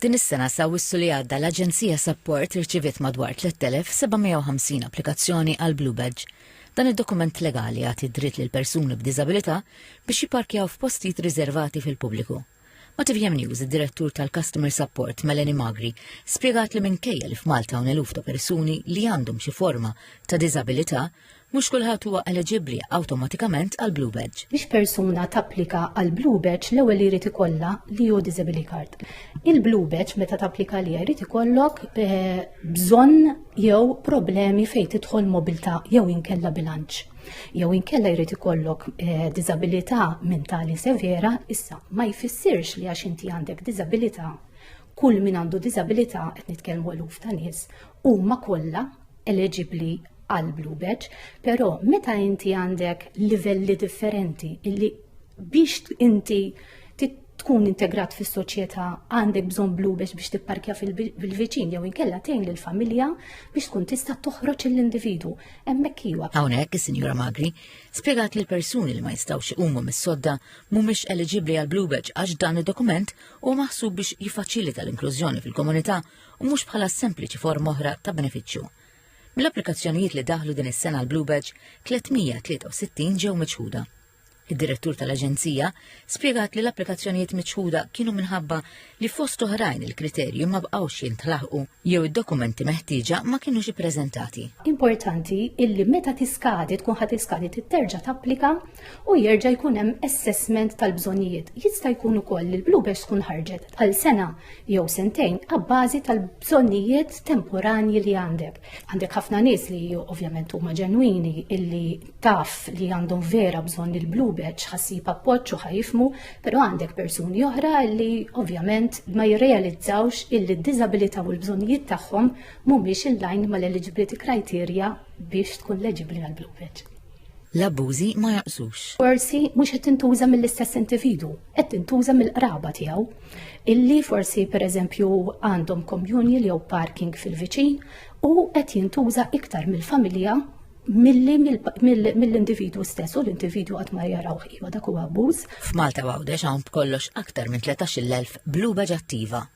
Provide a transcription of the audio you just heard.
Din is-sena sa wissu li għadda l-Aġenzija Support irċiviet madwar 3750 applikazzjoni għal Blue Badge. Dan id-dokument legali għati dritt lil persuni b'diżabilità biex jipparkjaw f'postijiet riservati fil-pubbliku. Ma TVM News, id-direttur tal-Customer Support Melanie Magri spjegat li minkejja li f'Malta hawn eluf ta' persuni li għandhom xi forma ta' diżabilità mhux kulħadd huwa eligibbli awtomatikament għal Blue Badge. Biex persuna tapplika għal Blue Badge l-ewwel li jrid ikollha li hu Disability Card. Il-Blue Badge meta tapplika li jrid ikollok bżonn jew problemi fejn tidħol mobilità jew inkella bilanċ. Jew inkella jrid ikollok diżabilità mentali severa, issa ma jfissirx li għax inti għandek diżabilità, kull min għandu diżabilità qed nitkellmu eluf ta' nies huma kollha eligibbli għal Blue Badge, però meta inti għandek livelli differenti illi biex inti tkun integrat fis-soċjetà għandek bżonn Blue Badge biex tipparkja fil-viċin jew inkella tgħin lill-familja biex tkun tista' toħroġ l-individu. Hemmhekk iwa. Hawnhekk is-Sinjura Magri spjegat li l-persuni li ma jistgħux iqumu mis-sodda mhumiex eliġibbli għal Blue Badge għax dan id-dokument huwa maħsub biex jiffaċilita l-inklużjoni fil-komunità u mhux bħala sempliċi forma oħra ta' benefiċċju. Mill-applikazzjonijiet li daħlu din is-sena għal Blue Badge 363 ġew miċħuda. Id-direttur tal-Aġenzija spjegat li l-applikazzjonijiet miċħuda kienu minħabba li fost oħrajn il-kriterju ma bqgħux jintlaħqu jew id-dokumenti meħtieġa ma kinux ippreżentati. Importanti illi meta tiskadi tkun ħadd tiskadi titterġa' tapplika u jerġa' jkun hemm assessment tal-bżonnijiet. Jista' jkun ukoll li l-Blue Badge tkun ħarġet għal sena jew sentejn abbażi tal-bżonnijiet temporanji li għandek. Għandek ħafna nies li ovvjament huma ġenwini illi taf li għandhom vera bżonn il-Blue Badge ħassib appoġġ u ħajfmu, però għandek persuni oħra li ovvjament ma jirrealizzawx illi d-diżabilità u l-bżonnijiet tagħhom mhumiex in-line mal-eligibility criteria biex tkun eligibbli għal Blue Badge. L-abbużi ma jaqsux. Forsi mhux qed tintuża mill-istess individu, qed tintuża mill-qraba tiegħu, illi forsi pereżempju għandhom communal jew parking fil-viċin u qed jintuża iktar mill-familja mill-individu stess u l-individu għat ma jaraw iva dak huwa abbuż. F'Malta Għawdex hawn b'kollox aktar minn 13,000 Blue Badge attiva.